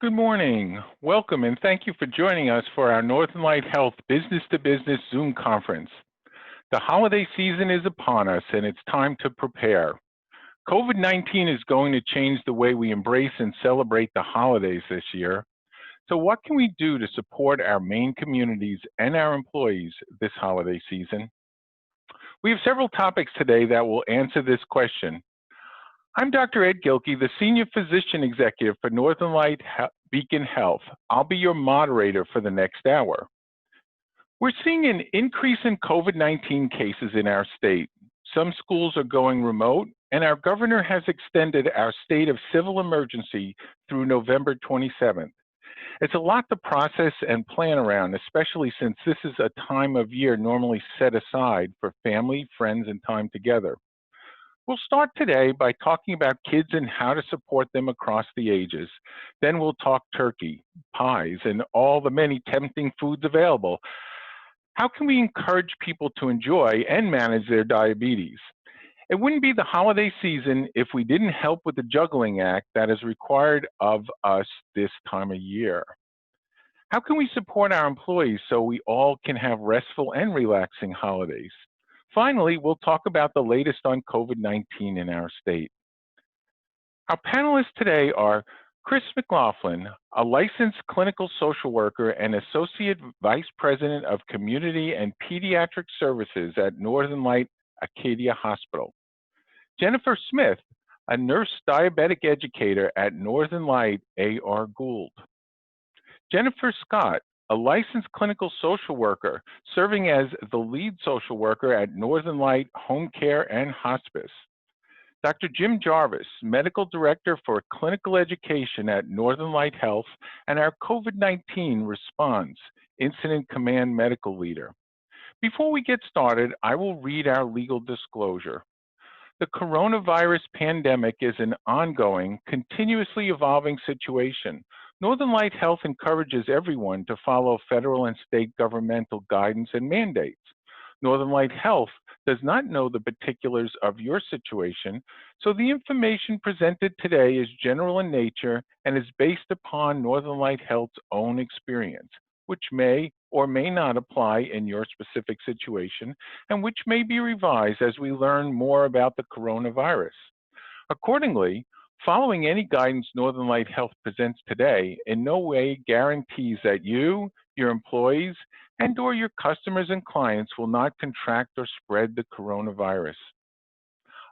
Good morning. Welcome and thank you for joining us for our Northern Light Health Business to Business Zoom conference. The holiday season is upon us and it's time to prepare. COVID-19 is going to change the way we embrace and celebrate the holidays this year. So what can we do to support our main communities and our employees this holiday season? We have several topics today that will answer this question. I'm Dr. Ed Gilkey, the Senior Physician Executive for Northern Light Beacon Health. I'll be your moderator for the next hour. We're seeing an increase in COVID-19 cases in our state. Some schools are going remote, and our governor has extended our state of civil emergency through November 27th. It's a lot to process and plan around, especially since this is a time of year normally set aside for family, friends, and time together. We'll start today by talking about kids and how to support them across the ages. Then we'll talk turkey, pies, and all the many tempting foods available. How can we encourage people to enjoy and manage their diabetes? It wouldn't be the holiday season if we didn't help with the Juggling Act that is required of us this time of year. How can we support our employees so we all can have restful and relaxing holidays? Finally, we'll talk about the latest on COVID-19 in our state. Our panelists today are Chris McLaughlin, a licensed clinical social worker and Associate Vice President of Community and Pediatric Services at Northern Light Acadia Hospital. Jennifer Smith, a nurse diabetic educator at Northern Light A.R. Gould. Jennifer Scott, a licensed clinical social worker serving as the lead social worker at Northern Light Home Care and Hospice. Dr. Jim Jarvis, Medical Director for Clinical Education at Northern Light Health and our COVID-19 Response Incident Command Medical Leader. Before we get started, I will read our legal disclosure. The coronavirus pandemic is an ongoing, continuously evolving situation. Northern Light Health encourages everyone to follow federal and state governmental guidance and mandates. Northern Light Health does not know the particulars of your situation, so the information presented today is general in nature and is based upon Northern Light Health's own experience, which may or may not apply in your specific situation and which may be revised as we learn more about the coronavirus. Accordingly, following any guidance Northern Light Health presents today in no way guarantees that you, your employees, and/or your customers and clients will not contract or spread the coronavirus.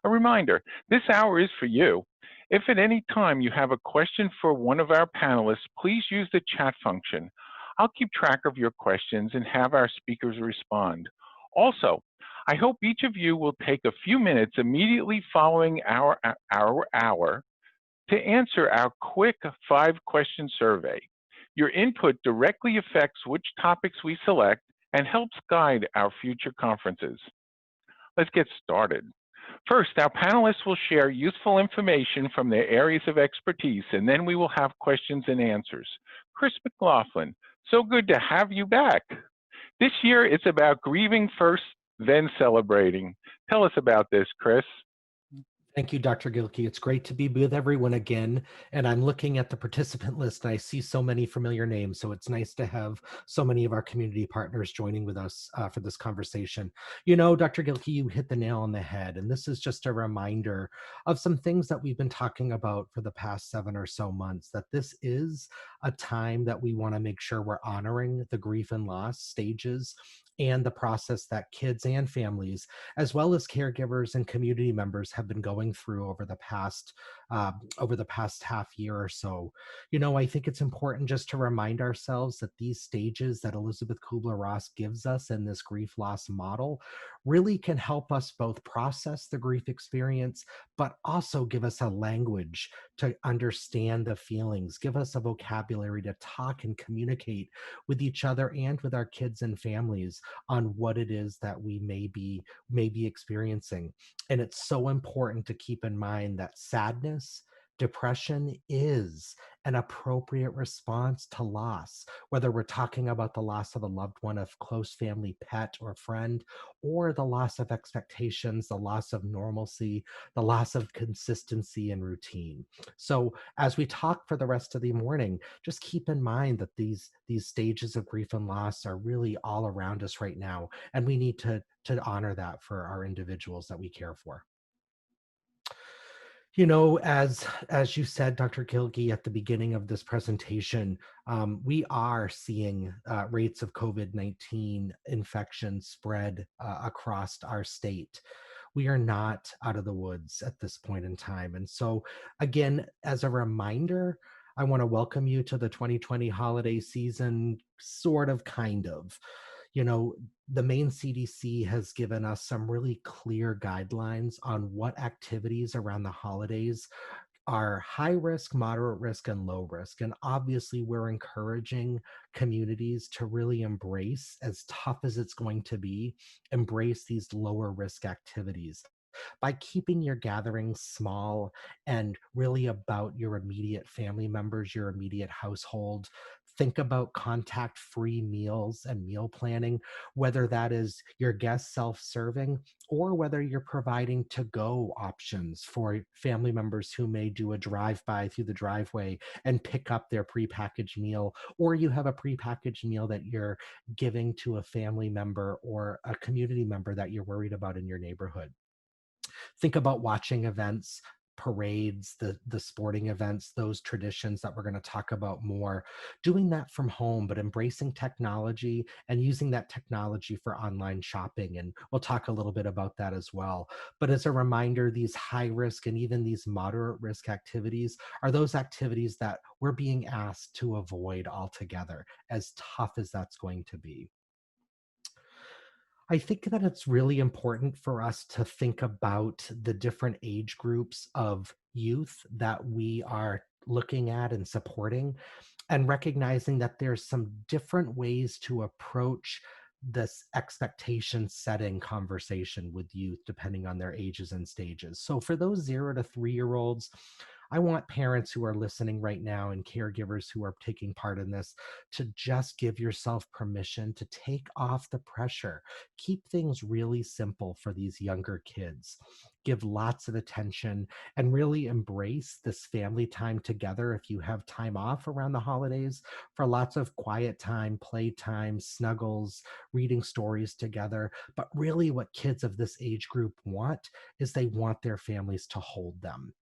A reminder, this hour is for you. If at any time you have a question for one of our panelists, please use the chat function. I'll keep track of your questions and have our speakers respond. Also, I hope each of you will take a few minutes immediately following our hour to answer our quick 5-question survey. Your input directly affects which topics we select and helps guide our future conferences. Let's get started. First, our panelists will share useful information from their areas of expertise, and then we will have questions and answers. Chris McLaughlin, so good to have you back. This year, it's about grieving first, then celebrating. Tell us about this, Chris. Thank you, Dr. Gilkey. It's great to be with everyone again. And I'm looking at the participant list and I see so many familiar names. So it's nice to have so many of our community partners joining with us for this conversation. You know, Dr. Gilkey, you hit the nail on the head. And this is just a reminder of some things that we've been talking about for the past 7 or so months, that this is a time that we want to make sure we're honoring the grief and loss stages and the process that kids and families, as well as caregivers and community members, have been going through over the past half year or so. You know, I think it's important just to remind ourselves that these stages that Elizabeth Kubler-Ross gives us in this grief loss model really can help us both process the grief experience, but also give us a language to understand the feelings, give us a vocabulary to talk and communicate with each other and with our kids and families on what it is that we may be experiencing. And it's so important to keep in mind that sadness, Depression is an appropriate response to loss, whether we're talking about the loss of a loved one, a close family pet or friend, or the loss of expectations, the loss of normalcy, the loss of consistency and routine. So, as we talk for the rest of the morning, just keep in mind that these stages of grief and loss are really all around us right now, and we need to honor that for our individuals that we care for. As you said, Dr. Gilkey, at the beginning of this presentation, we are seeing rates of COVID-19 infection spread across our state. We are not out of the woods at this point in time. And so, again, as a reminder, I want to welcome you to the 2020 holiday season, sort of, kind of. You know, the main CDC has given us some really clear guidelines on what activities around the holidays are high risk, moderate risk, and low risk. And obviously, we're encouraging communities to really embrace, as tough as it's going to be, embrace these lower risk activities by keeping your gatherings small and really about your immediate family members, your immediate household. Think about contact free meals and meal planning, whether that is your guests self serving or whether you're providing to go options for family members who may do a drive by through the driveway and pick up their prepackaged meal, or you have a prepackaged meal that you're giving to a family member or a community member that you're worried about in your neighborhood. Think about watching events, parades, the sporting events, those traditions that we're going to talk about more, doing that from home, but embracing technology and using that technology for online shopping. And we'll talk a little bit about that as well. But as a reminder, these high risk and even these moderate risk activities are those activities that we're being asked to avoid altogether, as tough as that's going to be. I think that it's really important for us to think about the different age groups of youth that we are looking at and supporting, and recognizing that there's some different ways to approach this expectation setting conversation with youth depending on their ages and stages. So for those 0 to 3 year olds, I want parents who are listening right now and caregivers who are taking part in this to just give yourself permission to take off the pressure. Keep things really simple for these younger kids. Give lots of attention and really embrace this family time together if you have time off around the holidays, for lots of quiet time, playtime, snuggles, reading stories together. But really, what kids of this age group want is they want their families to hold them.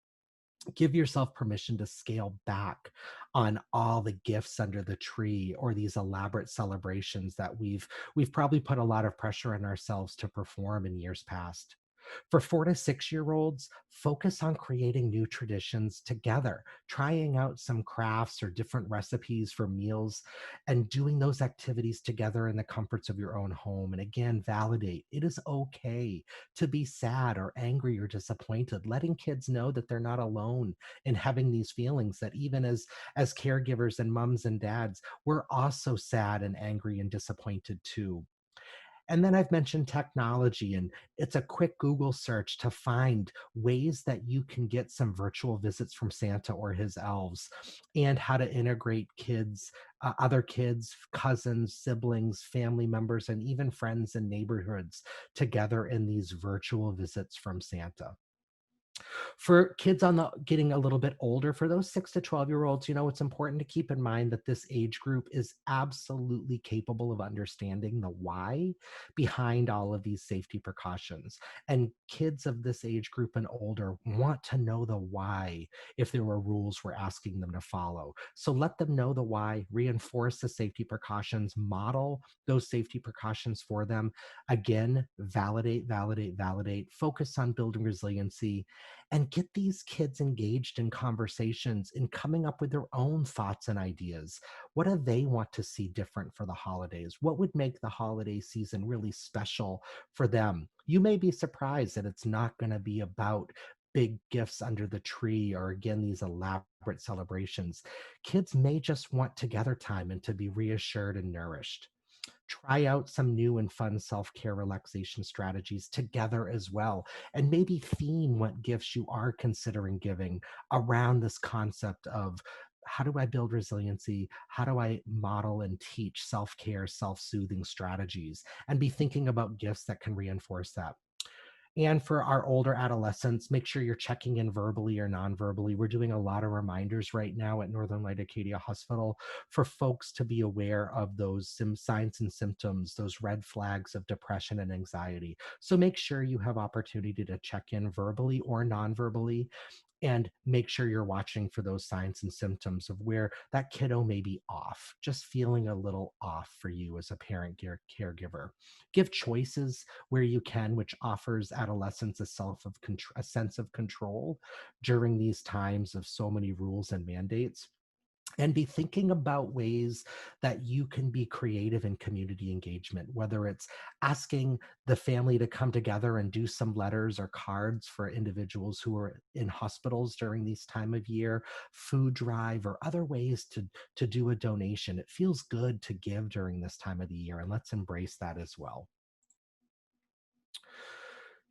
Give yourself permission to scale back on all the gifts under the tree or these elaborate celebrations that we've probably put a lot of pressure on ourselves to perform in years past. For 4 to 6 year olds, focus on creating new traditions together, trying out some crafts or different recipes for meals, and doing those activities together in the comforts of your own home. And again, validate it is okay to be sad or angry or disappointed, letting kids know that they're not alone in having these feelings, that even as caregivers and moms and dads, we're also sad and angry and disappointed too. And then I've mentioned technology, and it's a quick Google search to find ways that you can get some virtual visits from Santa or his elves, and how to integrate kids, other kids, cousins, siblings, family members, and even friends and neighborhoods together in these virtual visits from Santa. For kids on the getting a little bit older, for those 6 to 12 year olds, it's important to keep in mind that this age group is absolutely capable of understanding the why behind all of these safety precautions. And kids of this age group and older want to know the why if there were rules we're asking them to follow. So let them know the why, reinforce the safety precautions, model those safety precautions for them. Again, validate, validate, validate, focus on building resiliency, and get these kids engaged in conversations and coming up with their own thoughts and ideas. What do they want to see different for the holidays? What would make the holiday season really special for them? You may be surprised that it's not going to be about big gifts under the tree or, again, these elaborate celebrations. Kids may just want together time and to be reassured and nourished. Try out some new and fun self-care relaxation strategies together as well, and maybe theme what gifts you are considering giving around this concept of, how do I build resiliency? How do I model and teach self-care, self-soothing strategies? And be thinking about gifts that can reinforce that. And for our older adolescents, make sure you're checking in verbally or non-verbally. We're doing a lot of reminders right now at Northern Light Acadia Hospital for folks to be aware of those signs and symptoms, those red flags of depression and anxiety. So make sure you have opportunity to check in verbally or non-verbally, and make sure you're watching for those signs and symptoms of where that kiddo may be off, just feeling a little off for you as a parent caregiver. Give choices where you can, which offers adolescents a sense of control during these times of so many rules and mandates. And be thinking about ways that you can be creative in community engagement, whether it's asking the family to come together and do some letters or cards for individuals who are in hospitals during this time of year, food drive, or other ways to do a donation. It feels good to give during this time of the year, and let's embrace that as well.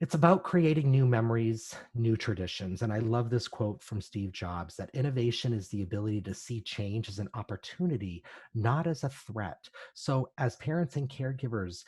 It's about creating new memories, new traditions. And I love this quote from Steve Jobs, that innovation is the ability to see change as an opportunity, not as a threat. So, as parents and caregivers,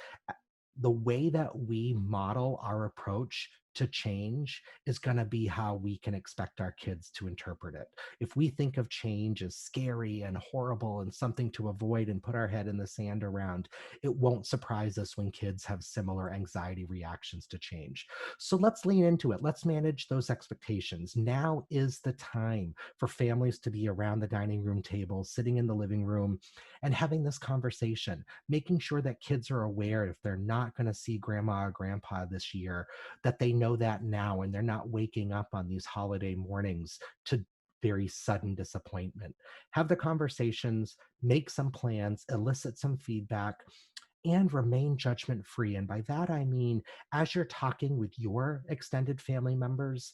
the way that we model our approach to change is going to be how we can expect our kids to interpret it. If we think of change as scary and horrible and something to avoid and put our head in the sand around, it won't surprise us when kids have similar anxiety reactions to change. So let's lean into it. Let's manage those expectations. Now is the time for families to be around the dining room table, sitting in the living room, and having this conversation, making sure that kids are aware if they're not going to see grandma or grandpa this year, that they know that now, and they're not waking up on these holiday mornings to very sudden disappointment. Have the conversations, make some plans, elicit some feedback, and remain judgment free. And by that, I mean, as you're talking with your extended family members,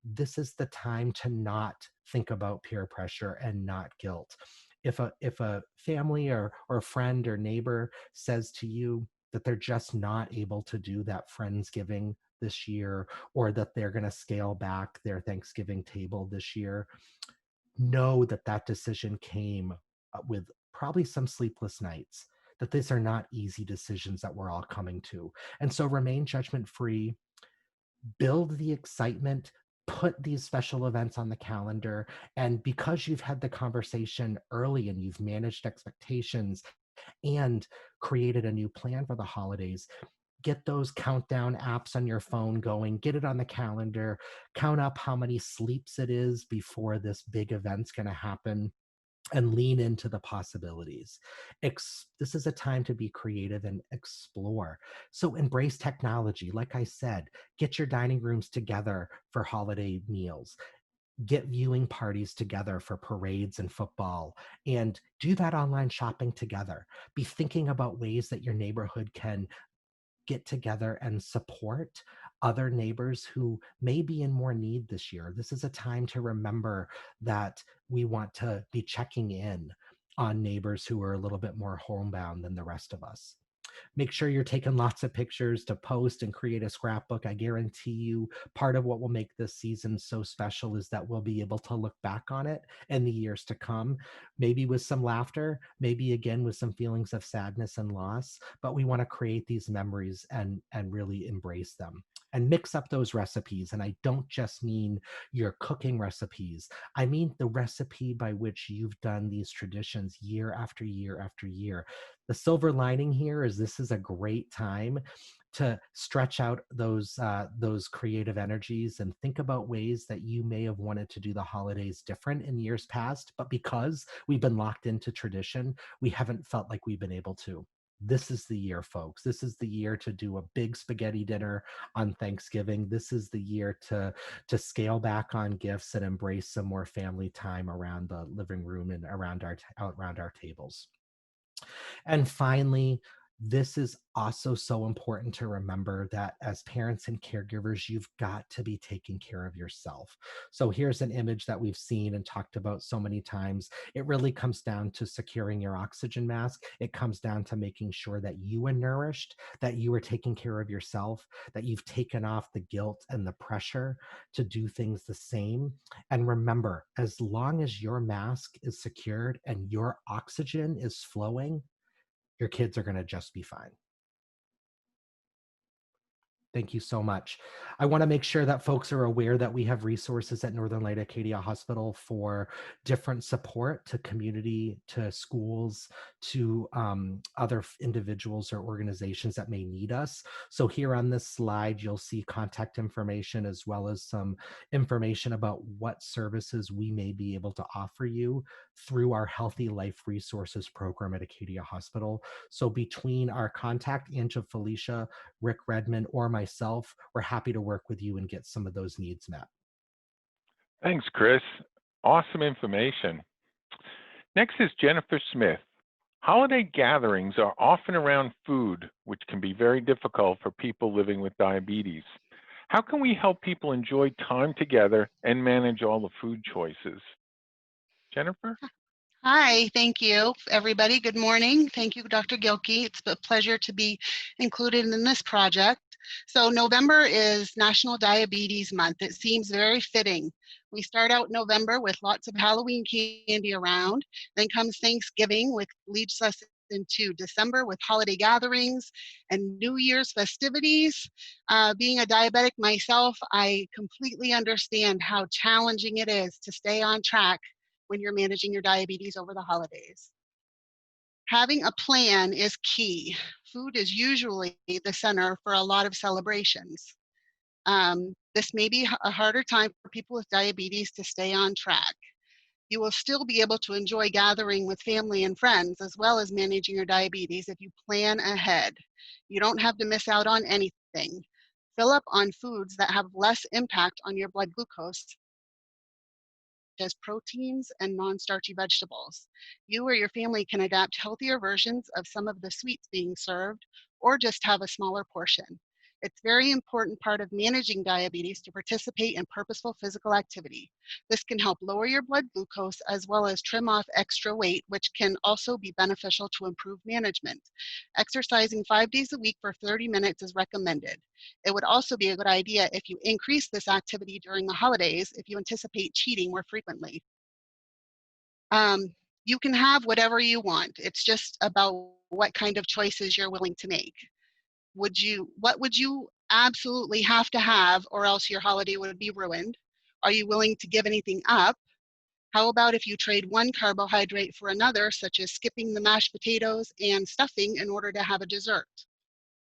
this is the time to not think about peer pressure and not guilt. If a family or a friend or neighbor says to you that they're just not able to do that Friendsgiving this year, or that they're going to scale back their Thanksgiving table this year, know that that decision came with probably some sleepless nights, that these are not easy decisions that we're all coming to. And so remain judgment free, build the excitement, put these special events on the calendar. And because you've had the conversation early and you've managed expectations and created a new plan for the holidays, get those countdown apps on your phone going, get it on the calendar, count up how many sleeps it is before this big event's going to happen, and lean into the possibilities. This is a time to be creative and explore. So embrace technology. Like I said, get your dining rooms together for holiday meals. Get viewing parties together for parades and football, and do that online shopping together. Be thinking about ways that your neighborhood can get together and support other neighbors who may be in more need this year. This is a time to remember that we want to be checking in on neighbors who are a little bit more homebound than the rest of us. Make sure you're taking lots of pictures to post and create a scrapbook. I guarantee you, part of what will make this season so special is that we'll be able to look back on it in the years to come, maybe with some laughter, maybe again with some feelings of sadness and loss. But we want to create these memories and really embrace them. And mix up those recipes. And I don't just mean your cooking recipes. I mean the recipe by which you've done these traditions year after year after year. The silver lining here is this is a great time to stretch out those creative energies and think about ways that you may have wanted to do the holidays different in years past, but because we've been locked into tradition, we haven't felt like we've been able to. This is the year, folks. This is the year to do a big spaghetti dinner on Thanksgiving. This is the year to scale back on gifts and embrace some more family time around the living room and around our tables. And finally, This is also so important to remember that as parents and caregivers, you've got to be taking care of yourself. So here's an image that we've seen and talked about so many times. It really comes down to securing your oxygen mask. It comes down to making sure that you are nourished, that you are taking care of yourself, that you've taken off the guilt and the pressure to do things the same. And remember, as long as your mask is secured and your oxygen is flowing, your kids are going to just be fine. Thank you so much. I want to make sure that folks are aware that we have resources at Northern Light Acadia Hospital for different support to community, to schools, to other individuals or organizations that may need us. So here on this slide, you'll see contact information as well as some information about what services we may be able to offer you through our Healthy Life Resources program at Acadia Hospital. So between our contact, Ange, Felicia, Rick Redmond, or myself, we're happy to work with you and get some of those needs met. Thanks, Chris. Awesome information. Next is Jennifer Smith. Holiday gatherings are often around food, which can be very difficult for people living with diabetes. How can we help people enjoy time together and manage all the food choices? Jennifer? Hi, thank you, everybody. Good morning. Thank you, Dr. Gilkey. It's a pleasure to be included in this project. So November is National Diabetes Month. It seems very fitting. We start out November with lots of Halloween candy around. Then comes Thanksgiving, which leads us into December with holiday gatherings and New Year's festivities. Being a diabetic myself, I completely understand how challenging it is to stay on track when you're managing your diabetes over the holidays. Having a plan is key. Food is usually the center for a lot of celebrations. This may be a harder time for people with diabetes to stay on track. You will still be able to enjoy gathering with family and friends as well as managing your diabetes if you plan ahead. You don't have to miss out on anything. Fill up on foods that have less impact on your blood glucose, as proteins and non-starchy vegetables. You or your family can adapt healthier versions of some of the sweets being served or just have a smaller portion. It's a very important part of managing diabetes to participate in purposeful physical activity. This can help lower your blood glucose as well as trim off extra weight, which can also be beneficial to improve management. Exercising 5 days a week for 30 minutes is recommended. It would also be a good idea if you increase this activity during the holidays if you anticipate cheating more frequently. You can have whatever you want. It's just about what kind of choices you're willing to make. What would you absolutely have to have or else your holiday would be ruined? Are you willing to give anything up? How about if you trade one carbohydrate for another, such as skipping the mashed potatoes and stuffing in order to have a dessert?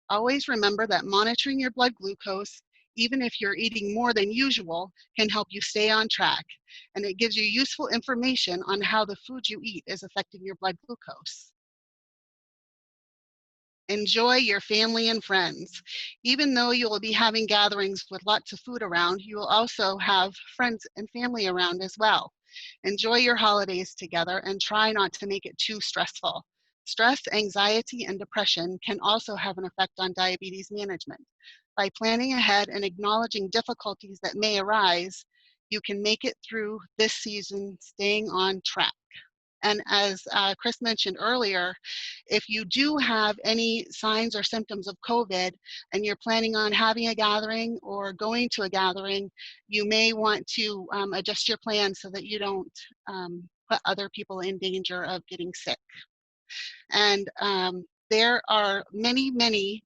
Always remember that monitoring your blood glucose, even if you're eating more than usual, can help you stay on track. And it gives you useful information on how the food you eat is affecting your blood glucose. Enjoy your family and friends. Even though you will be having gatherings with lots of food around, you will also have friends and family around as well. Enjoy your holidays together and try not to make it too stressful. Stress, anxiety, and depression can also have an effect on diabetes management. By planning ahead and acknowledging difficulties that may arise, you can make it through this season staying on track. And as Chris mentioned earlier, if you do have any signs or symptoms of COVID and you're planning on having a gathering or going to a gathering, you may want to adjust your plan so that you don't put other people in danger of getting sick. And there are many, many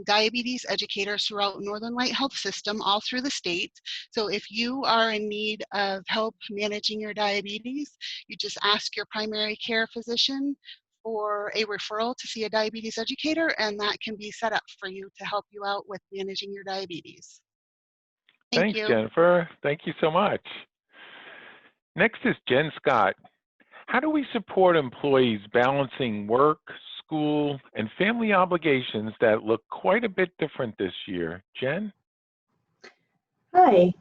diabetes educators throughout Northern Light Health System all through the state. So if you are in need of help managing your diabetes, you just ask your primary care physician for a referral to see a diabetes educator, and that can be set up for you to help you out with managing your diabetes. Thank Thanks, you. Jennifer. Thank you so much. Next is Jen Scott. How do we support employees balancing work, school, and family obligations that look quite a bit different this year? Jen? Hi,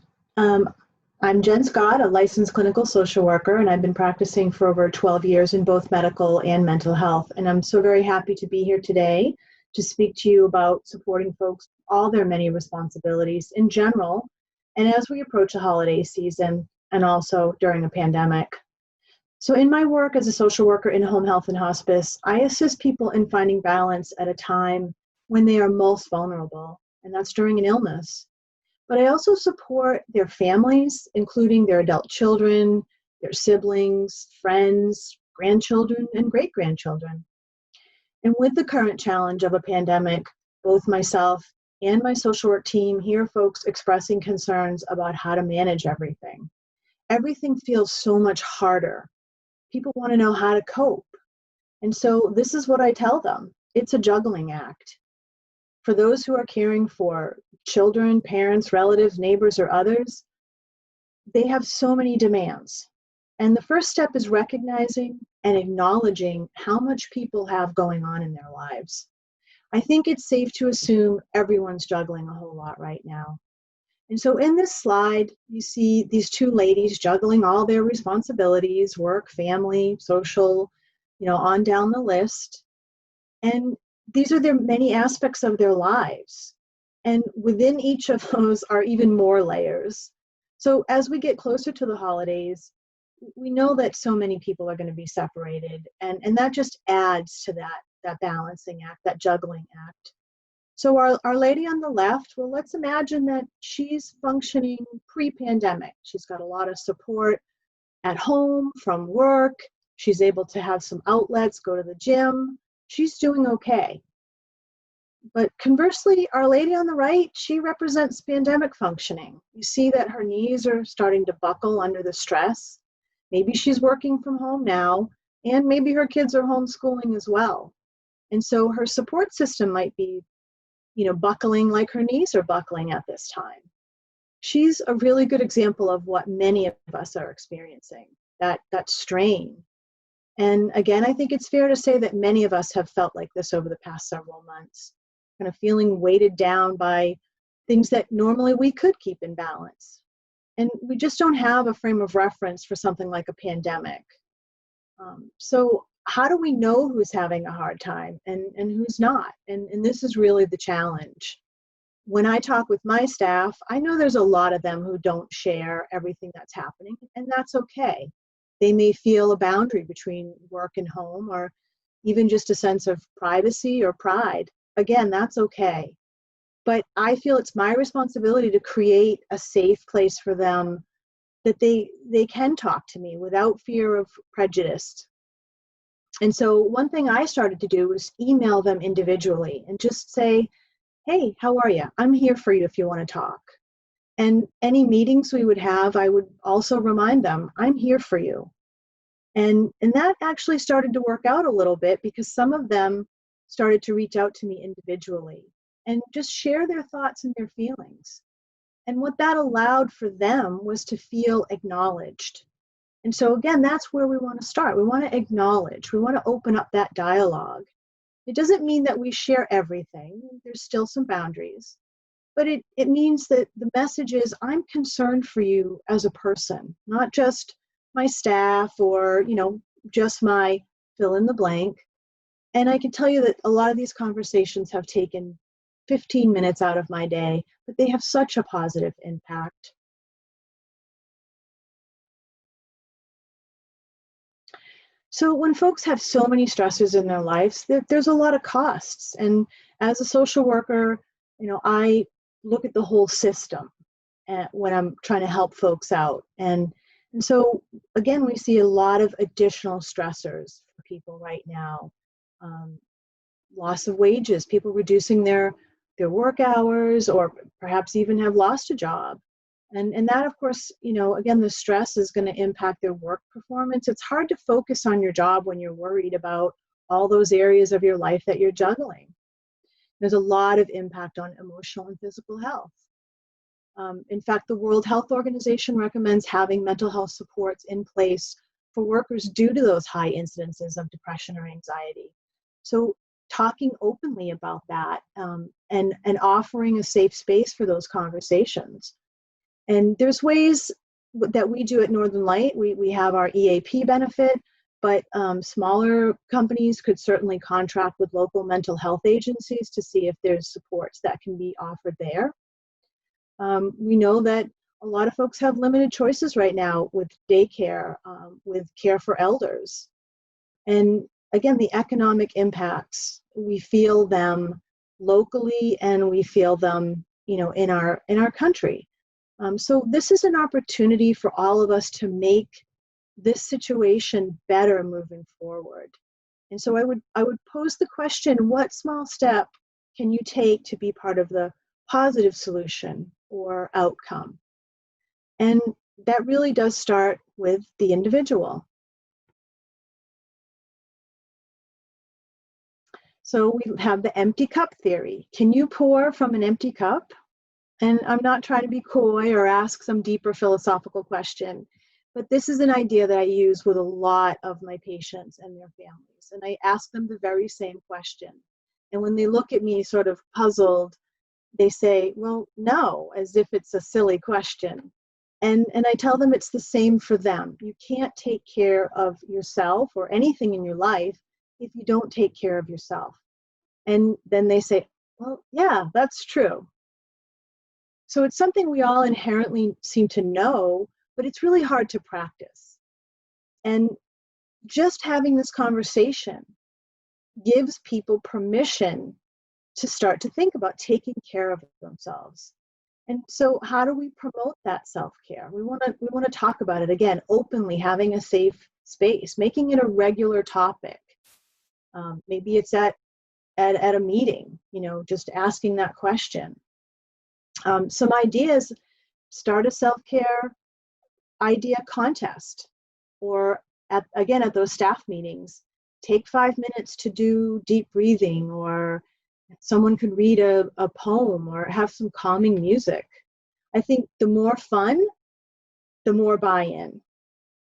I'm Jen Scott, a licensed clinical social worker, and I've been practicing for over 12 years in both medical and mental health. And I'm so very happy to be here today to speak to you about supporting folks, all their many responsibilities in general, and as we approach the holiday season and also during a pandemic. So in my work as a social worker in home health and hospice, I assist people in finding balance at a time when they are most vulnerable, and that's during an illness. But I also support their families, including their adult children, their siblings, friends, grandchildren, and great-grandchildren. And with the current challenge of a pandemic, both myself and my social work team hear folks expressing concerns about how to manage everything. Everything feels so much harder. People want to know how to cope. And so this is what I tell them. It's a juggling act. For those who are caring for children, parents, relatives, neighbors, or others, they have so many demands. And the first step is recognizing and acknowledging how much people have going on in their lives. I think it's safe to assume everyone's juggling a whole lot right now. And so in this slide, you see these two ladies juggling all their responsibilities, work, family, social, on down the list. And these are their many aspects of their lives. And within each of those are even more layers. So as we get closer to the holidays, we know that so many people are going to be separated. And that just adds to that balancing act, that juggling act. So our lady on the left, well, let's imagine that she's functioning pre-pandemic. She's got a lot of support at home, from work. She's able to have some outlets, go to the gym. She's doing okay. But conversely, our lady on the right, she represents pandemic functioning. You see that her knees are starting to buckle under the stress. Maybe she's working from home now, and maybe her kids are homeschooling as well. And so her support system might be, buckling like her knees are buckling at this time. She's a really good example of what many of us are experiencing, that strain. And again, I think it's fair to say that many of us have felt like this over the past several months, kind of feeling weighted down by things that normally we could keep in balance. And we just don't have a frame of reference for something like a pandemic. So how do we know who's having a hard time and who's not? And this is really the challenge. When I talk with my staff, I know there's a lot of them who don't share everything that's happening, and that's okay. They may feel a boundary between work and home, or even just a sense of privacy or pride. Again, that's okay. But I feel it's my responsibility to create a safe place for them that they can talk to me without fear of prejudice. And so one thing I started to do was email them individually and just say, hey, how are you? I'm here for you if you want to talk. And any meetings we would have, I would also remind them, I'm here for you. And that actually started to work out a little bit, because some of them started to reach out to me individually and just share their thoughts and their feelings. And what that allowed for them was to feel acknowledged. And so again, that's where we want to start. We want to acknowledge, we want to open up that dialogue. It doesn't mean that we share everything. There's still some boundaries. But it means that the message is, I'm concerned for you as a person, not just my staff or, just my fill in the blank. And I can tell you that a lot of these conversations have taken 15 minutes out of my day, but they have such a positive impact. So when folks have so many stressors in their lives, there's a lot of costs. And as a social worker, I look at the whole system when I'm trying to help folks out. And so, again, we see a lot of additional stressors for people right now. Loss of wages, people reducing their work hours, or perhaps even have lost a job. And that, of course, again, the stress is going to impact their work performance. It's hard to focus on your job when you're worried about all those areas of your life that you're juggling. There's a lot of impact on emotional and physical health. In fact, the World Health Organization recommends having mental health supports in place for workers due to those high incidences of depression or anxiety. So talking openly about that and offering a safe space for those conversations. And there's ways that we do at Northern Light. We have our EAP benefit, but smaller companies could certainly contract with local mental health agencies to see if there's supports that can be offered there. We know that a lot of folks have limited choices right now with daycare, with care for elders. And again, the economic impacts, we feel them locally and we feel them, you know, in our country. So this is an opportunity for all of us to make this situation better moving forward. And so I would pose the question, what small step can you take to be part of the positive solution or outcome? And that really does start with the individual. So we have the empty cup theory. Can you pour from an empty cup? And I'm not trying to be coy or ask some deeper philosophical question, but this is an idea that I use with a lot of my patients and their families. And I ask them the very same question. And when they look at me sort of puzzled, they say, well, no, as if it's a silly question. And I tell them it's the same for them. You can't take care of yourself or anything in your life if you don't take care of yourself. And then they say, well, yeah, that's true. So it's something we all inherently seem to know, but it's really hard to practice. And just having this conversation gives people permission to start to think about taking care of themselves. And so how do we promote that self-care? We want to talk about it again, openly, having a safe space, making it a regular topic. Maybe it's at a meeting, you know, just asking that question. Some ideas: start a self-care idea contest, or at those staff meetings, take 5 minutes to do deep breathing, or someone could read a poem or have some calming music. I think the more fun, the more buy-in.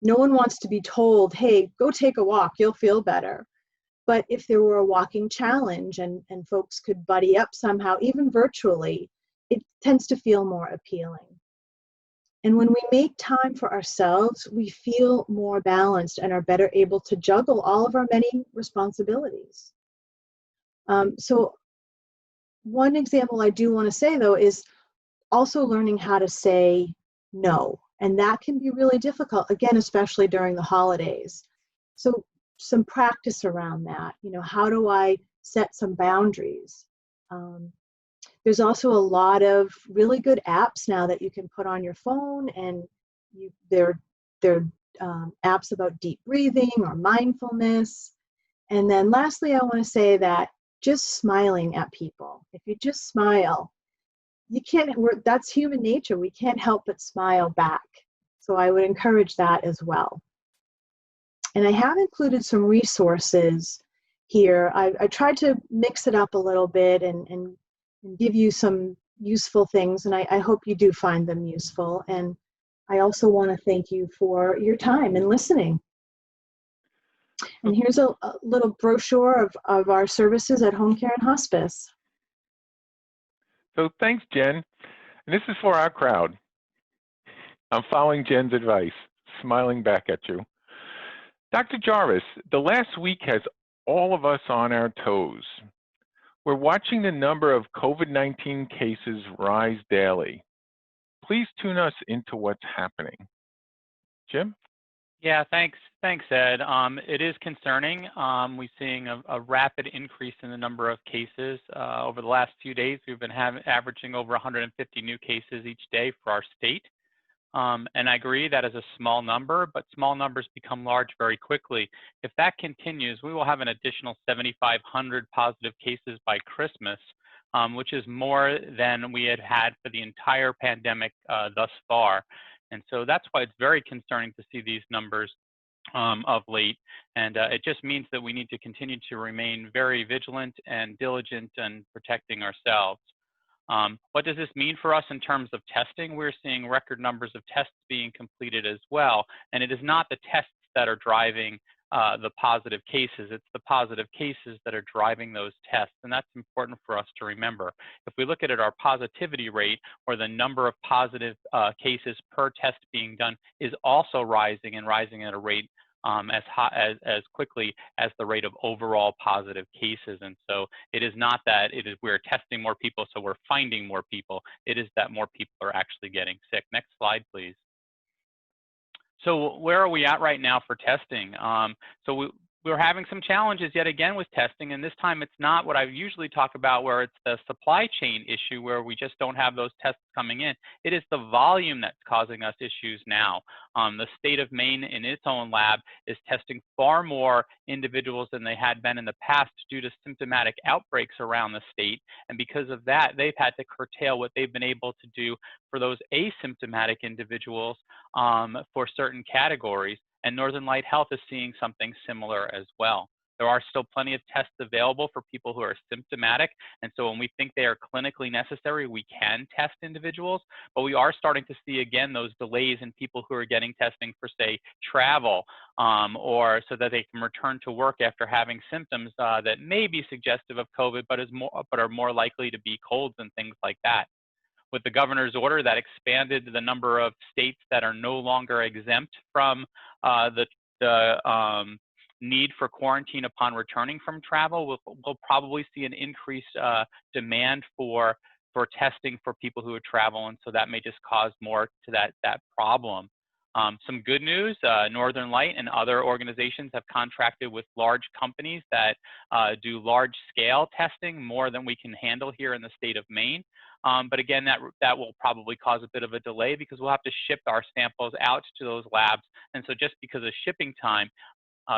No one wants to be told, hey, go take a walk, you'll feel better. But if there were a walking challenge and folks could buddy up somehow, even virtually, it tends to feel more appealing. And when we make time for ourselves, we feel more balanced and are better able to juggle all of our many responsibilities. So one example I do want to say, though, is also learning how to say no. And that can be really difficult, again, especially during the holidays. So some practice around that. You know, how do I set some boundaries? There's also a lot of really good apps now that you can put on your phone, and they're apps about deep breathing or mindfulness. And then lastly, I want to say that just smiling at people. If you just smile, that's human nature. We can't help but smile back. So I would encourage that as well. And I have included some resources here. I tried to mix it up a little bit and give you some useful things, and I hope you do find them useful. And I also want to thank you for your time and listening. And here's a little brochure of our services at Home Care and Hospice. So thanks, Jen. And this is for our crowd. I'm following Jen's advice, smiling back at you. Dr. Jarvis, the last week has all of us on our toes. We're watching the number of COVID-19 cases rise daily. Please tune us into what's happening. Jim? Yeah, thanks, Ed. It is concerning. We're seeing a rapid increase in the number of cases. Over the last few days, we've been averaging over 150 new cases each day for our state. And I agree that is a small number, but small numbers become large very quickly. If that continues, we will have an additional 7,500 positive cases by Christmas, which is more than we had for the entire pandemic thus far. And so that's why it's very concerning to see these numbers of late. And it just means that we need to continue to remain very vigilant and diligent in protecting ourselves. What does this mean for us in terms of testing? We're seeing record numbers of tests being completed as well. And it is not the tests that are driving the positive cases. It's the positive cases that are driving those tests, and that's important for us to remember. If we look at it, our positivity rate, or the number of positive cases per test being done, is also rising, and rising at a rate as quickly as the rate of overall positive cases. And so it is not that we're testing more people, so we're finding more people. It is that more people are actually getting sick. Next slide, please. So where are we at right now for testing? We're having some challenges yet again with testing, and this time it's not what I usually talk about, where it's the supply chain issue where we just don't have those tests coming in. It is the volume that's causing us issues now. The state of Maine in its own lab is testing far more individuals than they had been in the past due to symptomatic outbreaks around the state, and because of that, they've had to curtail what they've been able to do for those asymptomatic individuals for certain categories. And Northern Light Health is seeing something similar as well. There are still plenty of tests available for people who are symptomatic, and so when we think they are clinically necessary, we can test individuals, but we are starting to see again those delays in people who are getting testing for, say, travel, or so that they can return to work after having symptoms that may be suggestive of COVID, but are more likely to be colds and things like that. With the governor's order that expanded the number of states that are no longer exempt from the need for quarantine upon returning from travel, we'll probably see an increased demand for testing for people who would travel, and so that may just cause more to that problem. Some good news, Northern Light and other organizations have contracted with large companies that do large-scale testing, more than we can handle here in the state of Maine. But again, that will probably cause a bit of a delay because we'll have to ship our samples out to those labs. And so just because of shipping time,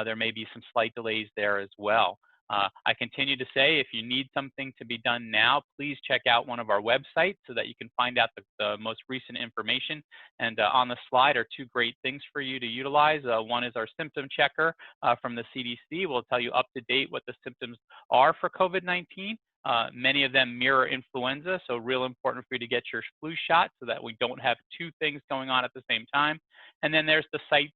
there may be some slight delays there as well. I continue to say, if you need something to be done now, please check out one of our websites so that you can find out the most recent information. And on the slide are two great things for you to utilize. One is our symptom checker from the CDC. We'll tell you up to date what the symptoms are for COVID-19. Many of them mirror influenza, so real important for you to get your flu shot so that we don't have two things going on at the same time. And then there's the site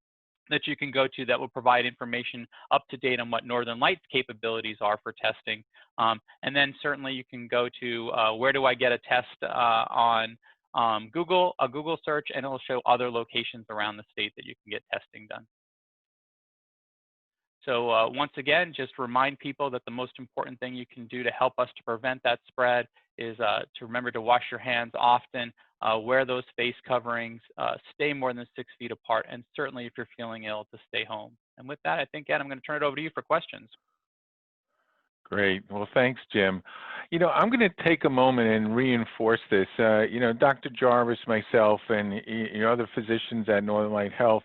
that you can go to that will provide information up to date on what Northern Light's capabilities are for testing. And then certainly you can go to where do I get a test on Google, a Google search, and it'll show other locations around the state that you can get testing done. So once again, just remind people that the most important thing you can do to help us to prevent that spread is to remember to wash your hands often, wear those face coverings, stay more than 6 feet apart, and certainly if you're feeling ill, to stay home. And with that, I think, Ed, I'm going to turn it over to you for questions. Great. Well, thanks, Jim. I'm going to take a moment and reinforce this. Dr. Jarvis, myself, and other physicians at Northern Light Health,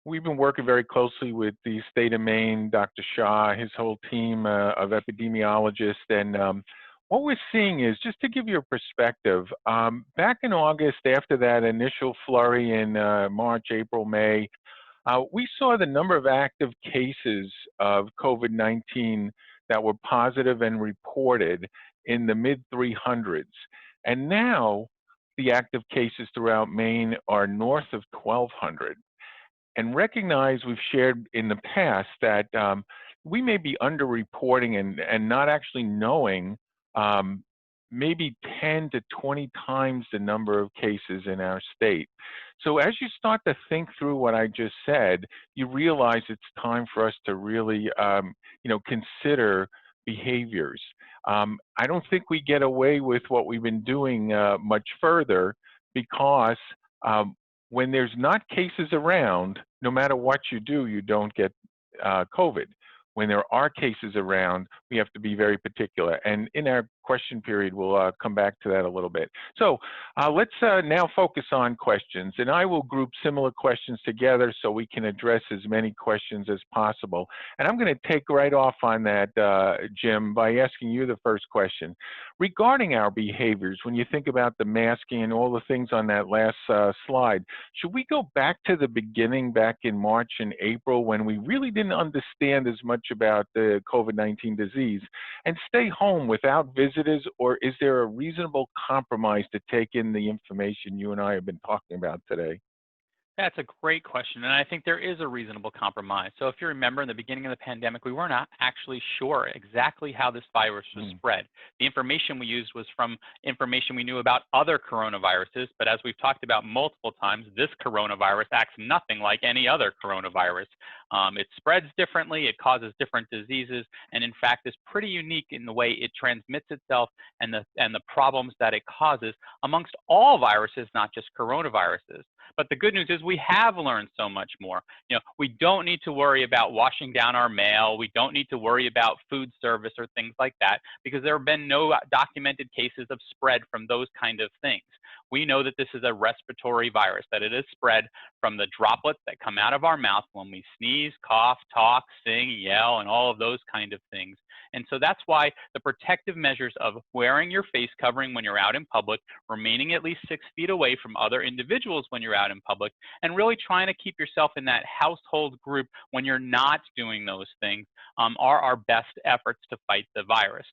we've been working very closely with the state of Maine, Dr. Shah, his whole team of epidemiologists. And what we're seeing is, just to give you a perspective, back in August, after that initial flurry in March, April, May, we saw the number of active cases of COVID-19 that were positive and reported in the mid-300s. And now the active cases throughout Maine are north of 1,200. And recognize, we've shared in the past that we may be underreporting and not actually knowing maybe 10 to 20 times the number of cases in our state. So as you start to think through what I just said, you realize it's time for us to really consider behaviors. I don't think we get away with what we've been doing much further, because when there's not cases around, no matter what you do, you don't get COVID. When there are cases around, we have to be very particular. And in our question period, we'll come back to that a little bit. So let's now focus on questions. And I will group similar questions together so we can address as many questions as possible. And I'm going to take right off on that, Jim, by asking you the first question. Regarding our behaviors, when you think about the masking and all the things on that last slide, should we go back to the beginning, back in March and April, when we really didn't understand as much about the COVID-19 disease, and stay home without visitors, or is there a reasonable compromise to take in the information you and I have been talking about today? That's a great question, and I think there is a reasonable compromise. So if you remember in the beginning of the pandemic, we weren't actually sure exactly how this virus was spread. The information we used was from information we knew about other coronaviruses, but as we've talked about multiple times, this coronavirus acts nothing like any other coronavirus. It spreads differently, it causes different diseases, and in fact is pretty unique in the way it transmits itself and the problems that it causes amongst all viruses, not just coronaviruses. But the good news is we have learned so much more. We don't need to worry about washing down our mail. We don't need to worry about food service or things like that because there have been no documented cases of spread from those kind of things. We know that this is a respiratory virus, that it is spread from the droplets that come out of our mouth when we sneeze, cough, talk, sing, yell, and all of those kind of things. And so that's why the protective measures of wearing your face covering when you're out in public, remaining at least 6 feet away from other individuals when you're out in public, and really trying to keep yourself in that household group when you're not doing those things are our best efforts to fight the virus.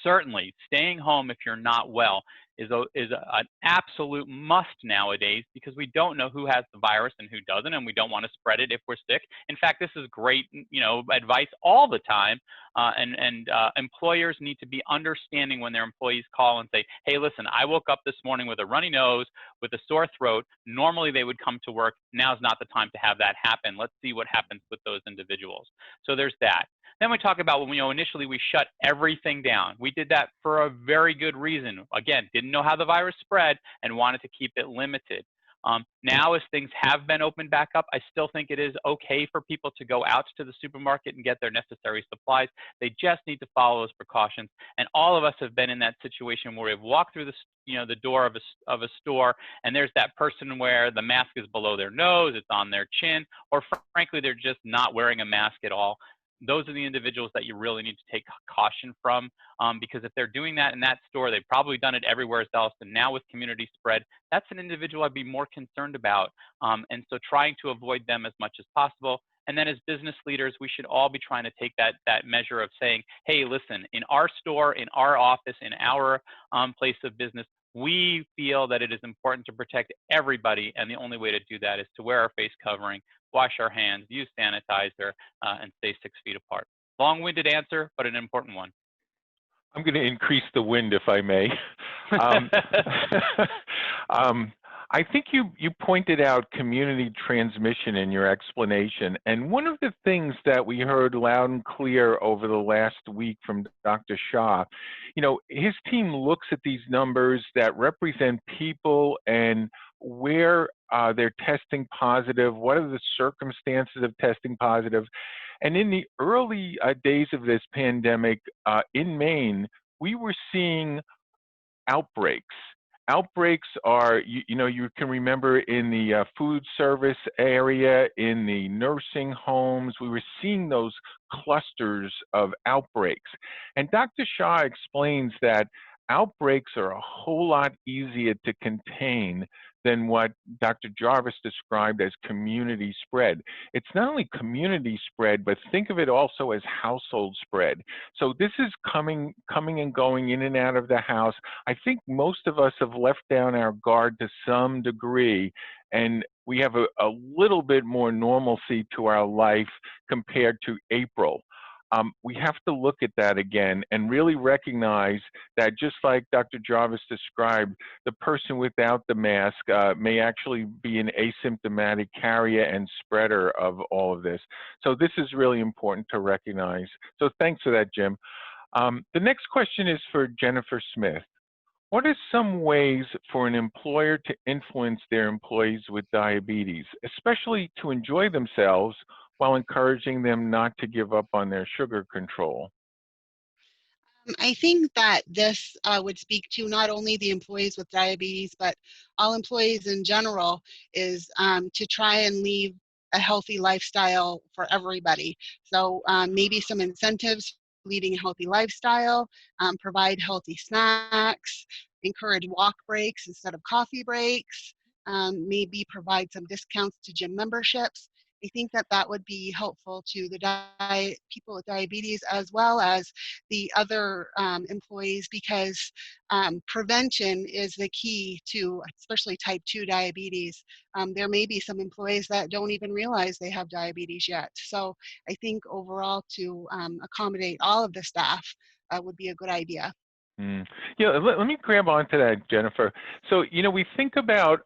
Certainly, staying home if you're not well is an absolute must nowadays because we don't know who has the virus and who doesn't, and we don't want to spread it if we're sick. In fact, this is great, advice all the time. Employers need to be understanding when their employees call and say, hey, listen, I woke up this morning with a runny nose, with a sore throat. Normally they would come to work. Now's not the time to have that happen. Let's see what happens with those individuals. So there's that. Then we talk about when, initially we shut everything down. We did that for a very good reason. Again, didn't know how the virus spread and wanted to keep it limited. Now, as things have been opened back up, I still think it is okay for people to go out to the supermarket and get their necessary supplies. They just need to follow those precautions. And all of us have been in that situation where we've walked through the door of a store, and there's that person where the mask is below their nose, it's on their chin, or frankly, they're just not wearing a mask at all. Those are the individuals that you really need to take caution from because if they're doing that in that store, they've probably done it everywhere else. And now with community spread, that's an individual I'd be more concerned about. And so trying to avoid them as much as possible. And then as business leaders, we should all be trying to take that measure of saying, hey, listen, in our store, in our office, in our place of business, we feel that it is important to protect everybody. And the only way to do that is to wear our face covering, wash our hands, use sanitizer, and stay 6 feet apart. Long-winded answer, but an important one. I'm going to increase the wind, if I may. I think you pointed out community transmission in your explanation. And one of the things that we heard loud and clear over the last week from Dr. Shah, his team looks at these numbers that represent people and where they're testing positive, what are the circumstances of testing positive. And in the early days of this pandemic in Maine, we were seeing outbreaks. Outbreaks are, you can remember in the food service area, in the nursing homes, we were seeing those clusters of outbreaks. And Dr. Shah explains that outbreaks are a whole lot easier to contain than what Dr. Jarvis described as community spread. It's not only community spread, but think of it also as household spread. So this is coming and going in and out of the house. I think most of us have left down our guard to some degree, and we have a little bit more normalcy to our life compared to April. We have to look at that again and really recognize that just like Dr. Jarvis described, the person without the mask may actually be an asymptomatic carrier and spreader of all of this. So this is really important to recognize. So thanks for that, Jim. The next question is for Jennifer Smith. What are some ways for an employer to influence their employees with diabetes, especially to enjoy themselves while encouraging them not to give up on their sugar control? I think that this would speak to not only the employees with diabetes, but all employees in general, is to try and lead a healthy lifestyle for everybody. So maybe some incentives, leading a healthy lifestyle, provide healthy snacks, encourage walk breaks instead of coffee breaks, maybe provide some discounts to gym memberships. I think that that would be helpful to the people with diabetes as well as the other employees, because prevention is the key to especially type 2 diabetes. There may be some employees that don't even realize they have diabetes yet. So I think overall to accommodate all of the staff would be a good idea. Yeah, let me grab onto that, Jennifer. So, we think about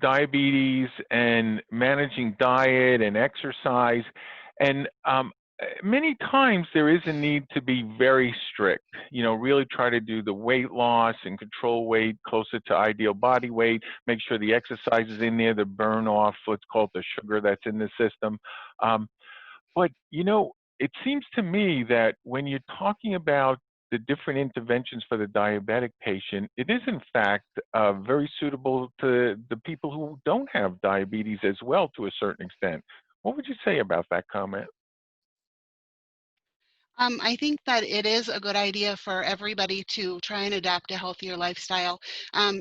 diabetes and managing diet and exercise, and many times there is a need to be very strict, really try to do the weight loss and control weight closer to ideal body weight, make sure the exercise is in there to burn off what's called the sugar that's in the system. But, it seems to me that when you're talking about the different interventions for the diabetic patient, it is in fact very suitable to the people who don't have diabetes as well to a certain extent. What would you say about that comment? I think that it is a good idea for everybody to try and adapt a healthier lifestyle,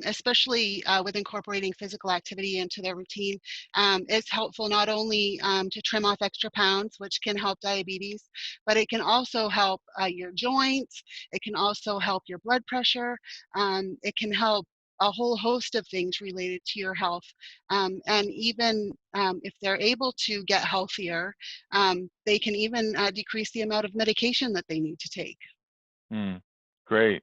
especially with incorporating physical activity into their routine. It's helpful not only to trim off extra pounds, which can help diabetes, but it can also help your joints. It can also help your blood pressure. It can help a whole host of things related to your health. And even if they're able to get healthier, they can even decrease the amount of medication that they need to take. Great.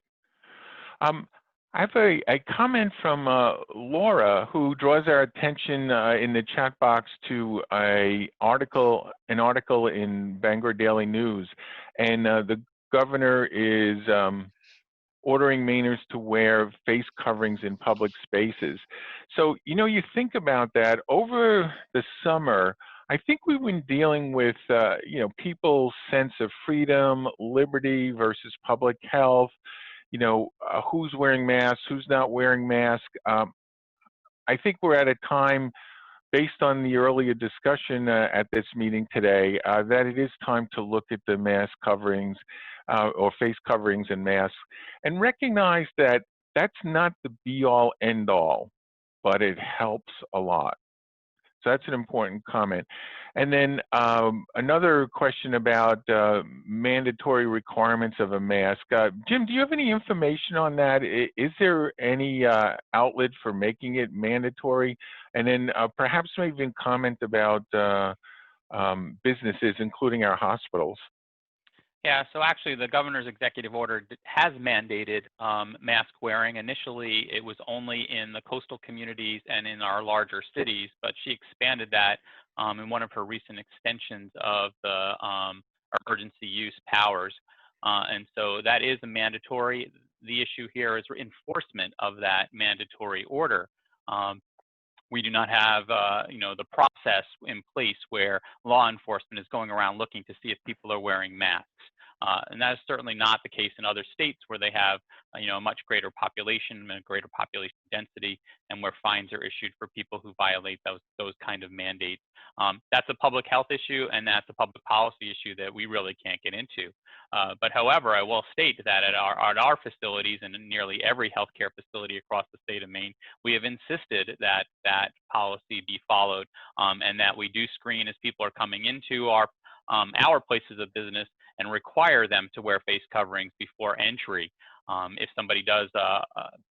I have a comment from Laura, who draws our attention in the chat box to an article in Bangor Daily News, and the governor is ordering Mainers to wear face coverings in public spaces. So, you think about that over the summer. I think we've been dealing with, people's sense of freedom, liberty versus public health, who's wearing masks, who's not wearing masks. I think we're at a time, based on the earlier discussion at this meeting today, that it is time to look at the mask coverings or face coverings and masks and recognize that that's not the be-all, end-all, but it helps a lot. So that's an important comment. And then another question about mandatory requirements of a mask. Jim, do you have any information on that? Is there any outlet for making it mandatory? And then perhaps maybe even comment about businesses, including our hospitals. Yeah, so actually the governor's executive order has mandated mask wearing. Initially, it was only in the coastal communities and in our larger cities, but she expanded that in one of her recent extensions of the emergency use powers. And so that is a mandatory. The issue here is enforcement of that mandatory order. We do not have, the process in place where law enforcement is going around looking to see if people are wearing masks. And that is certainly not the case in other states where they have, a much greater population and a greater population density, and where fines are issued for people who violate those kind of mandates. That's a public health issue, and that's a public policy issue that we really can't get into. But however, I will state that at our facilities and in nearly every healthcare facility across the state of Maine, we have insisted that that policy be followed, and that we do screen as people are coming into our places of business and require them to wear face coverings before entry. If somebody does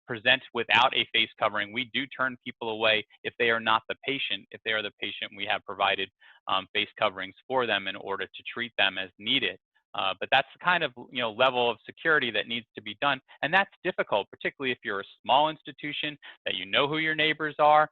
present without a face covering, we do turn people away if they are not the patient. If they are the patient, we have provided face coverings for them in order to treat them as needed. But that's the kind of level of security that needs to be done, and that's difficult, particularly if you're a small institution that you know who your neighbors are.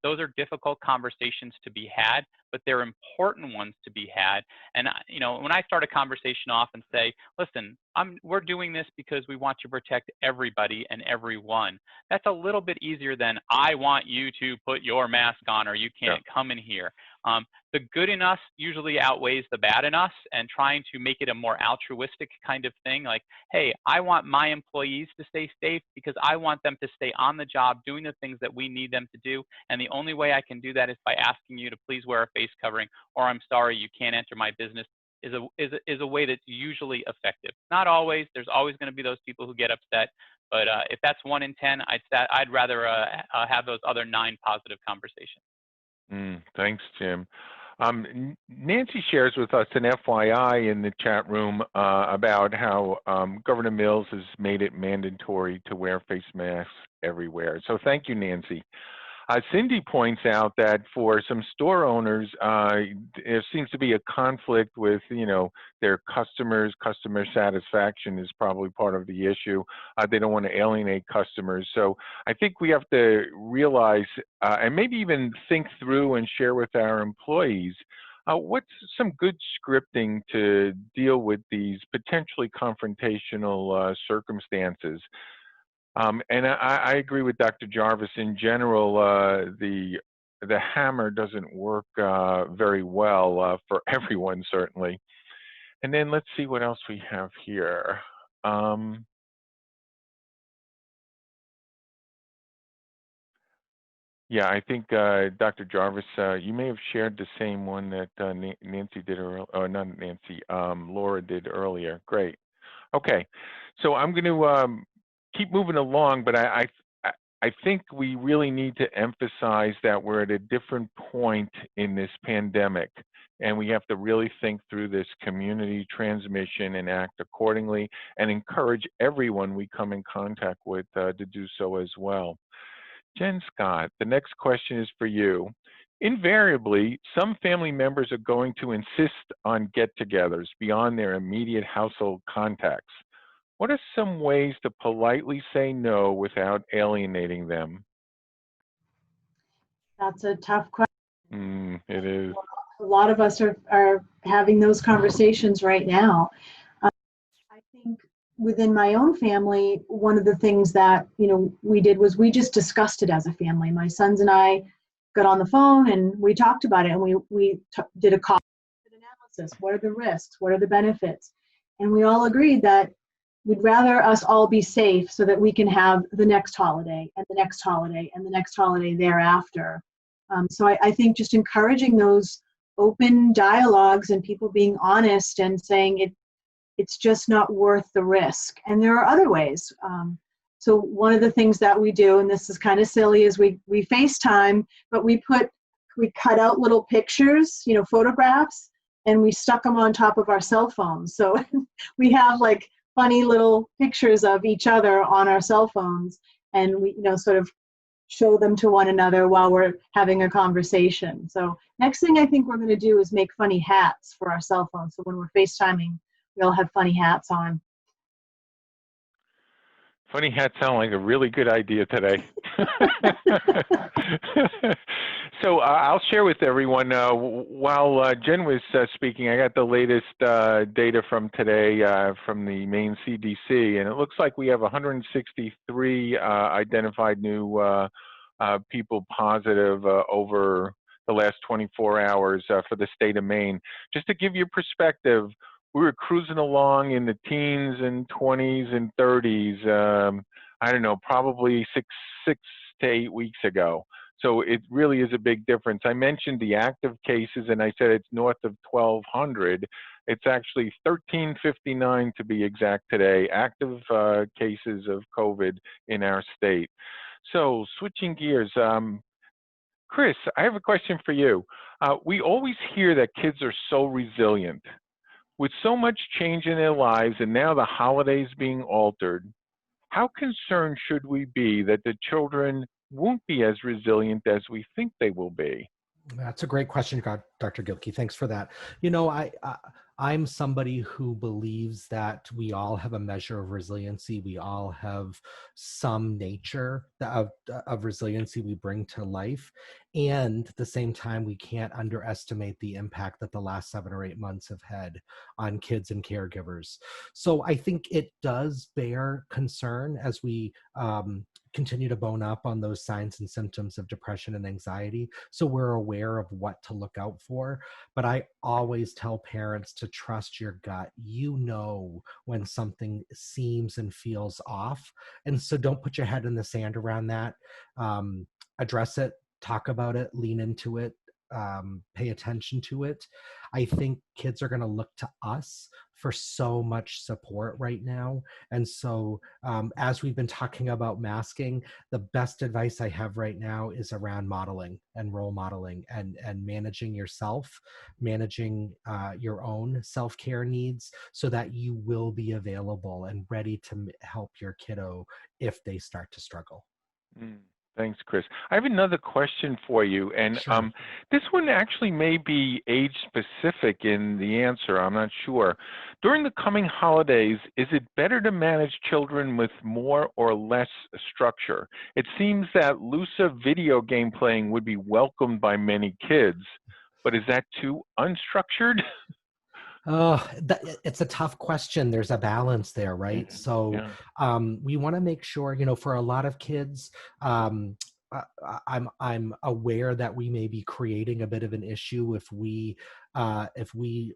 Those are difficult conversations to be had, but they're important ones to be had. And when I start a conversation off and say, "Listen, we're doing this because we want to protect everybody and everyone," that's a little bit easier than "I want you to put your mask on or you can't come in here." The good in us usually outweighs the bad in us, and trying to make it a more altruistic kind of thing, like, hey, I want my employees to stay safe because I want them to stay on the job doing the things that we need them to do, and the only way I can do that is by asking you to please wear a face covering, or I'm sorry, you can't enter my business, is a way that's usually effective. Not always. There's always going to be those people who get upset, but if that's 1 in 10, I'd rather have those other 9 positive conversations. Thanks, Jim. Nancy shares with us an FYI in the chat room about how Governor Mills has made it mandatory to wear face masks everywhere. So thank you, Nancy. Cindy points out that for some store owners, there seems to be a conflict with, their customers. Customer satisfaction is probably part of the issue. They don't want to alienate customers. So I think we have to realize and maybe even think through and share with our employees what's some good scripting to deal with these potentially confrontational circumstances. And I agree with Dr. Jarvis. In general, the hammer doesn't work very well for everyone, certainly. And then let's see what else we have here. Yeah, I think Dr. Jarvis, you may have shared the same one that Nancy did, or not Nancy, Laura did earlier. Great. Okay, so I'm going to keep moving along, but I think we really need to emphasize that we're at a different point in this pandemic, and we have to really think through this community transmission and act accordingly, and encourage everyone we come in contact with to do so as well. Jen Scott, the next question is for you. Invariably, some family members are going to insist on get-togethers beyond their immediate household contacts. What are some ways to politely say no without alienating them? That's a tough question. It is. A lot of us are having those conversations right now. I think within my own family, one of the things that we did was we just discussed it as a family. My sons and I got on the phone and we talked about it, and we did a cost analysis. What are the risks? What are the benefits? And we all agreed that we'd rather us all be safe so that we can have the next holiday and the next holiday and the next holiday thereafter. So I think just encouraging those open dialogues and people being honest and saying it's just not worth the risk. And there are other ways. So one of the things that we do, and this is kind of silly, is we FaceTime, but we cut out little pictures, photographs, and we stuck them on top of our cell phones. So we have like funny little pictures of each other on our cell phones, and we sort of show them to one another while we're having a conversation. So next thing I think we're going to do is make funny hats for our cell phones, so when we're FaceTiming, we all have funny hats on. Funny hats sound like a really good idea today. So I'll share with everyone, while Jen was speaking, I got the latest data from today from the Maine CDC, and it looks like we have 163 identified new people positive over the last 24 hours for the state of Maine. Just to give you perspective, we were cruising along in the teens and 20s and 30s, I don't know, probably six to 8 weeks ago. So it really is a big difference. I mentioned the active cases, and I said it's north of 1,200. It's actually 1,359 to be exact today, active cases of COVID in our state. So switching gears, Chris, I have a question for you. We always hear that kids are so resilient. With so much change in their lives and now the holidays being altered, how concerned should we be that the children won't be as resilient as we think they will be? That's a great question, Dr. Gilkey. Thanks for that. I'm somebody who believes that we all have a measure of resiliency. We all have some nature of resiliency we bring to life. And at the same time, we can't underestimate the impact that the last 7 or 8 months have had on kids and caregivers. So I think it does bear concern as we continue to bone up on those signs and symptoms of depression and anxiety. So we're aware of what to look out for. But I always tell parents to trust your gut. You know when something seems and feels off. And so don't put your head in the sand around that. Address it, talk about it, lean into it, pay attention to it. I think kids are going to look to us for so much support right now. And so as we've been talking about masking, the best advice I have right now is around modeling and role modeling and managing yourself, managing your own self-care needs so that you will be available and ready to help your kiddo if they start to struggle. Thanks, Chris. I have another question for you, and Sure. this one actually may be age-specific in the answer. I'm not sure. During the coming holidays, is it better to manage children with more or less structure? It seems that looser video game playing would be welcomed by many kids, but is that too unstructured? Oh, it's a tough question. There's a balance there, right? So Yeah. we want to make sure, for a lot of kids, I'm aware that we may be creating a bit of an issue if we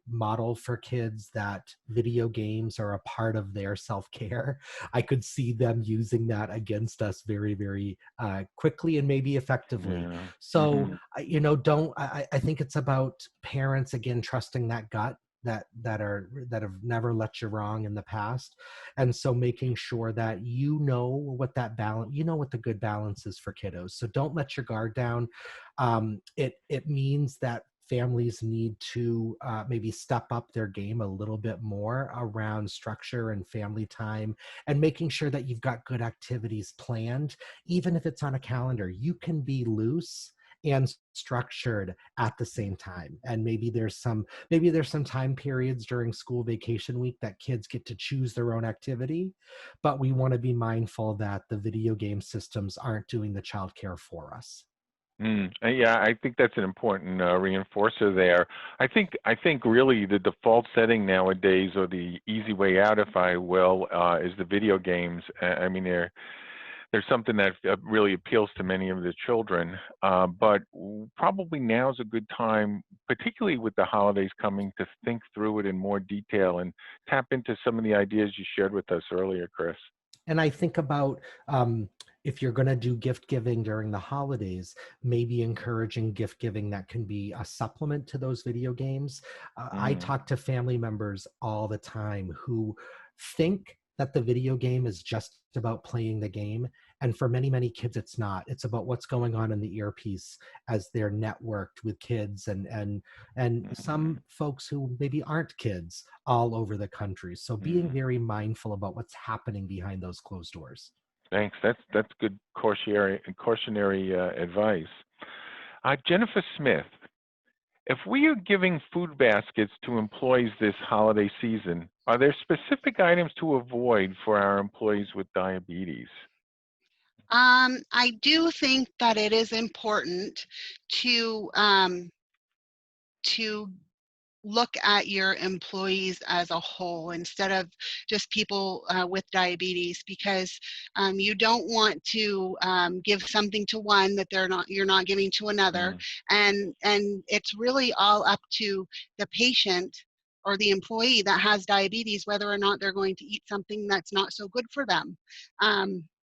model for kids that video games are a part of their self-care. I could see them using that against us very, very quickly and maybe effectively. Yeah. So I think it's about parents again trusting that gut that have never let you wrong in the past, and so making sure that what that balance, what the good balance is for kiddos. So don't let your guard down. It means that families need to maybe step up their game a little bit more around structure and family time, and making sure that you've got good activities planned, even if it's on a calendar. You can be loose and structured at the same time. And maybe there's some time periods during school vacation week that kids get to choose their own activity, but we want to be mindful that the video game systems aren't doing the childcare for us. Yeah, I think that's an important reinforcer there. I think really the default setting nowadays, or the easy way out, if I will, is the video games. I mean, there's something that really appeals to many of the children, but probably now is a good time, particularly with the holidays coming, to think through it in more detail and tap into some of the ideas you shared with us earlier, Chris. And I think about if you're going to do gift giving during the holidays, maybe encouraging gift giving that can be a supplement to those video games. I talk to family members all the time who think that the video game is just about playing the game. And for many, many kids, it's not. It's about what's going on in the earpiece as they're networked with kids and some folks who maybe aren't kids all over the country. So being very mindful about what's happening behind those closed doors. Thanks. That's good cautionary advice. Jennifer Smith, if we are giving food baskets to employees this holiday season, are there specific items to avoid for our employees with diabetes? I do think that it is important to look at your employees as a whole instead of just people with diabetes, because you don't want to give something to one that you're not giving to another, and it's really all up to the patient or the employee that has diabetes whether or not they're going to eat something that's not so good for them.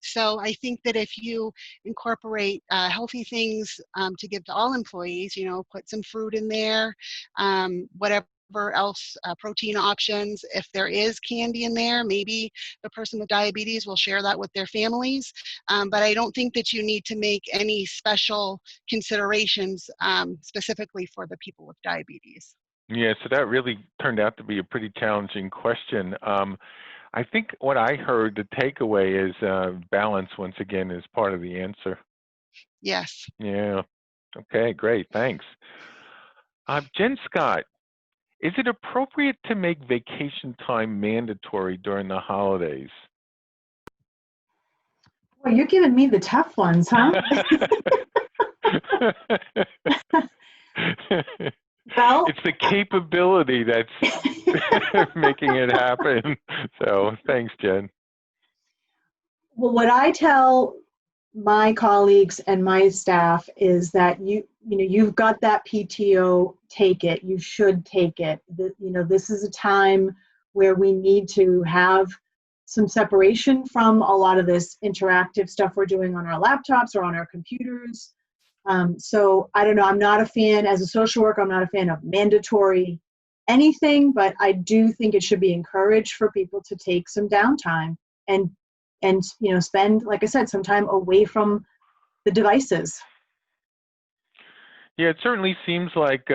So I think that if you incorporate healthy things to give to all employees, put some fruit in there, whatever else, protein options. If there is candy in there, maybe the person with diabetes will share that with their families. But I don't think that you need to make any special considerations specifically for the people with diabetes. Yeah, so that really turned out to be a pretty challenging question. I think what I heard, the takeaway is balance, once again, is part of the answer. Yes. Yeah. Okay, great. Thanks. Jen Scott, is it appropriate to make vacation time mandatory during the holidays? Well, you're giving me the tough ones, huh? Well, it's the capability that's making it happen. So thanks, Jen. Well, what I tell my colleagues and my staff is that you've got that PTO, take it. You should take it. This is a time where we need to have some separation from a lot of this interactive stuff we're doing on our laptops or on our computers. So I don't know, I'm not a fan, as a social worker, I'm not a fan of mandatory anything, but I do think it should be encouraged for people to take some downtime and spend, like I said, some time away from the devices. Yeah, it certainly seems like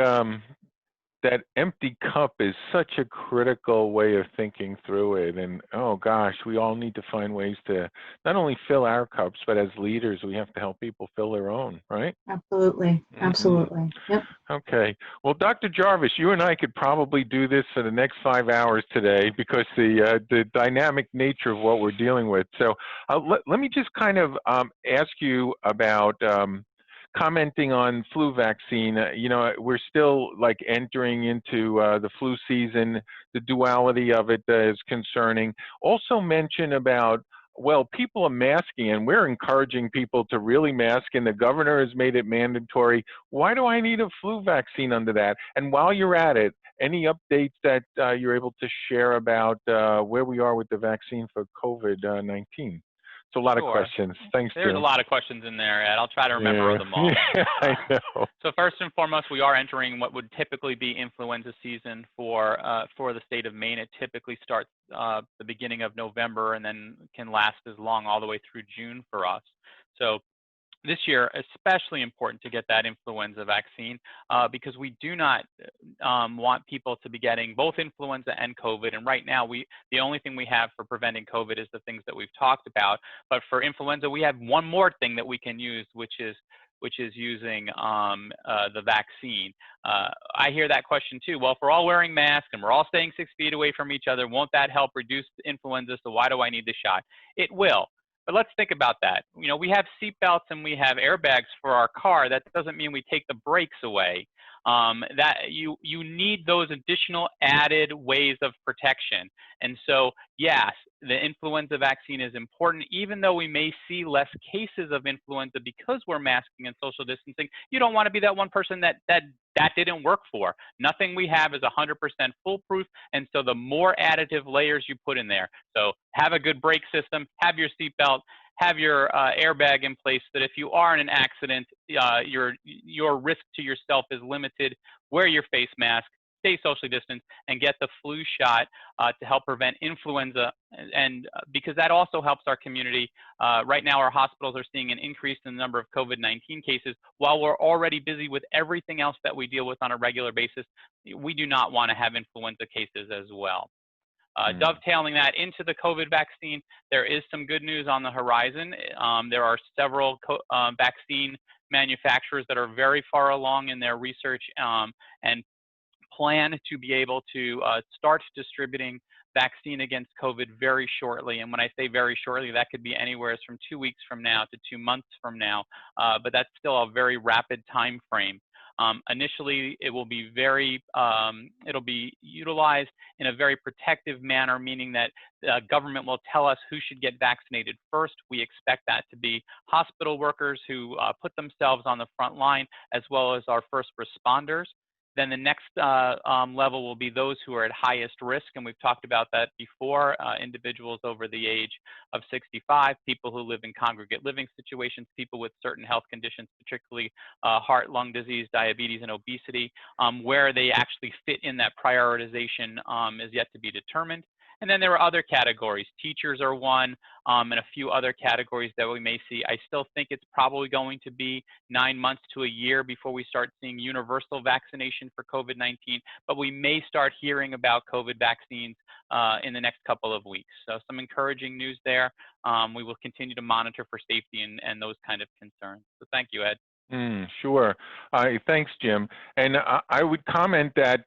that empty cup is such a critical way of thinking through it. And oh gosh, we all need to find ways to not only fill our cups, but as leaders, we have to help people fill their own, right? Absolutely. Absolutely. Yep. Okay. Well, Dr. Jarvis, you and I could probably do this for the next 5 hours today because the dynamic nature of what we're dealing with. So let me just kind of ask you about commenting on flu vaccine. We're still like entering into the flu season. The duality of it is concerning. Also mention about, well, people are masking, and we're encouraging people to really mask, and the governor has made it mandatory. Why do I need a flu vaccine under that? And while you're at it, any updates that you're able to share about where we are with the vaccine for COVID-19? It's a lot of questions. Thanks, There's Jim. a lot of questions in there, Ed. I'll try to remember them all. Yeah, I know. So first and foremost, we are entering what would typically be influenza season for the state of Maine. It typically starts the beginning of November and then can last as long all the way through June for us. So this year, especially important to get that influenza vaccine because we do not want people to be getting both influenza and COVID. And right now, the only thing we have for preventing COVID is the things that we've talked about. But for influenza, we have one more thing that we can use, which is using the vaccine. I hear that question too. Well, if we're all wearing masks and we're all staying 6 feet away from each other, won't that help reduce influenza? So why do I need the shot? It will. But let's think about that. We have seatbelts and we have airbags for our car. That doesn't mean we take the brakes away. That you need those additional added ways of protection. And so, yes, the influenza vaccine is important, even though we may see less cases of influenza because we're masking and social distancing. You don't want to be that one person that didn't work for. Nothing we have is 100% foolproof, and so the more additive layers you put in there. So have a good brake system, have your seatbelt, have your airbag in place so that if you are in an accident, your risk to yourself is limited. Wear your face mask, stay socially distanced, and get the flu shot to help prevent influenza. And because that also helps our community. Right now, our hospitals are seeing an increase in the number of COVID-19 cases. While we're already busy with everything else that we deal with on a regular basis, we do not want to have influenza cases as well. Dovetailing that into the COVID vaccine, there is some good news on the horizon. There are several vaccine manufacturers that are very far along in their research and plan to be able to start distributing vaccine against COVID very shortly. And when I say very shortly, that could be anywhere from 2 weeks from now to 2 months from now, but that's still a very rapid time frame. Initially, it will be it'll be utilized in a very protective manner, meaning that the government will tell us who should get vaccinated first. We expect that to be hospital workers who put themselves on the front line, as well as our first responders. Then the next level will be those who are at highest risk, and we've talked about that before, individuals over the age of 65, people who live in congregate living situations, people with certain health conditions, particularly heart, lung disease, diabetes, and obesity. Where they actually fit in that prioritization is yet to be determined. And then there are other categories. Teachers are one, and a few other categories that we may see. I still think it's probably going to be 9 months to a year before we start seeing universal vaccination for COVID-19, but we may start hearing about COVID vaccines in the next couple of weeks. So some encouraging news there. We will continue to monitor for safety and those kind of concerns. So thank you, Ed. Sure. Thanks, Jim. And I would comment that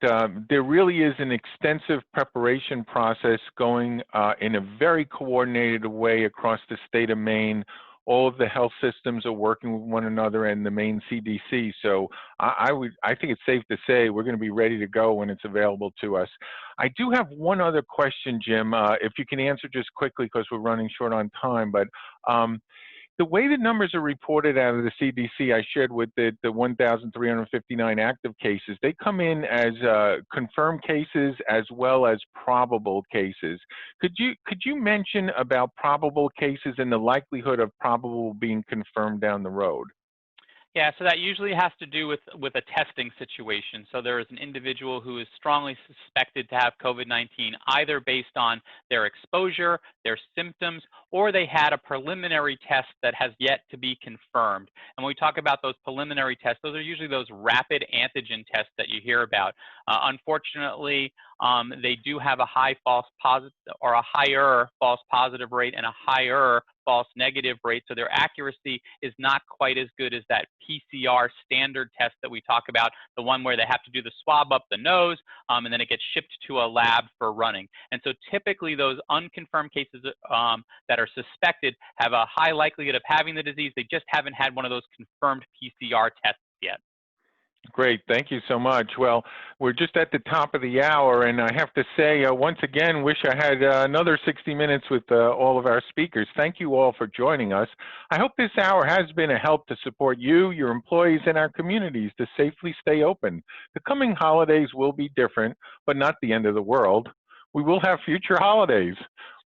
there really is an extensive preparation process going in a very coordinated way across the state of Maine. All of the health systems are working with one another and the Maine CDC. So I think it's safe to say we're going to be ready to go when it's available to us. I do have one other question, Jim, if you can answer just quickly because we're running short on time. But the way the numbers are reported out of the CDC, I shared with the 1,359 active cases, they come in as confirmed cases as well as probable cases. Could you mention about probable cases and the likelihood of probable being confirmed down the road? Yeah, so that usually has to do with a testing situation. So there is an individual who is strongly suspected to have COVID-19, either based on their exposure, their symptoms, or they had a preliminary test that has yet to be confirmed. And when we talk about those preliminary tests, those are usually those rapid antigen tests that you hear about. Unfortunately, they do have a high false positive or a higher false positive rate and a higher false negative rate, so their accuracy is not quite as good as that PCR standard test that we talk about, the one where they have to do the swab up the nose, and then it gets shipped to a lab for running. And so typically those unconfirmed cases that are suspected have a high likelihood of having the disease. They just haven't had one of those confirmed PCR tests yet. Great, thank you so much. Well, we're just at the top of the hour, and I have to say, once again, wish I had another 60 minutes with all of our speakers. Thank you all for joining us. I hope this hour has been a help to support you, your employees, and our communities to safely stay open. The coming holidays will be different, but not the end of the world. We will have future holidays.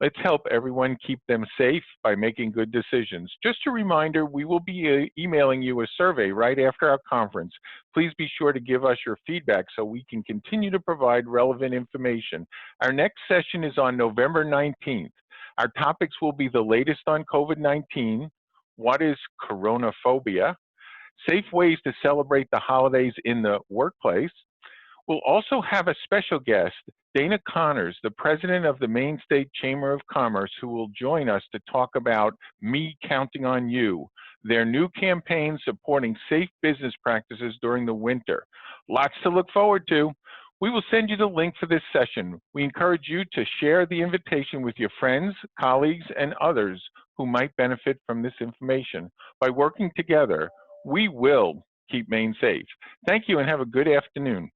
Let's help everyone keep them safe by making good decisions. Just a reminder, we will be emailing you a survey right after our conference. Please be sure to give us your feedback so we can continue to provide relevant information. Our next session is on November 19th. Our topics will be the latest on COVID-19, what is coronaphobia, safe ways to celebrate the holidays in the workplace. We'll also have a special guest, Dana Connors, the president of the Maine State Chamber of Commerce, who will join us to talk about Me Counting on You, their new campaign supporting safe business practices during the winter. Lots to look forward to. We will send you the link for this session. We encourage you to share the invitation with your friends, colleagues, and others who might benefit from this information. By working together, we will keep Maine safe. Thank you and have a good afternoon.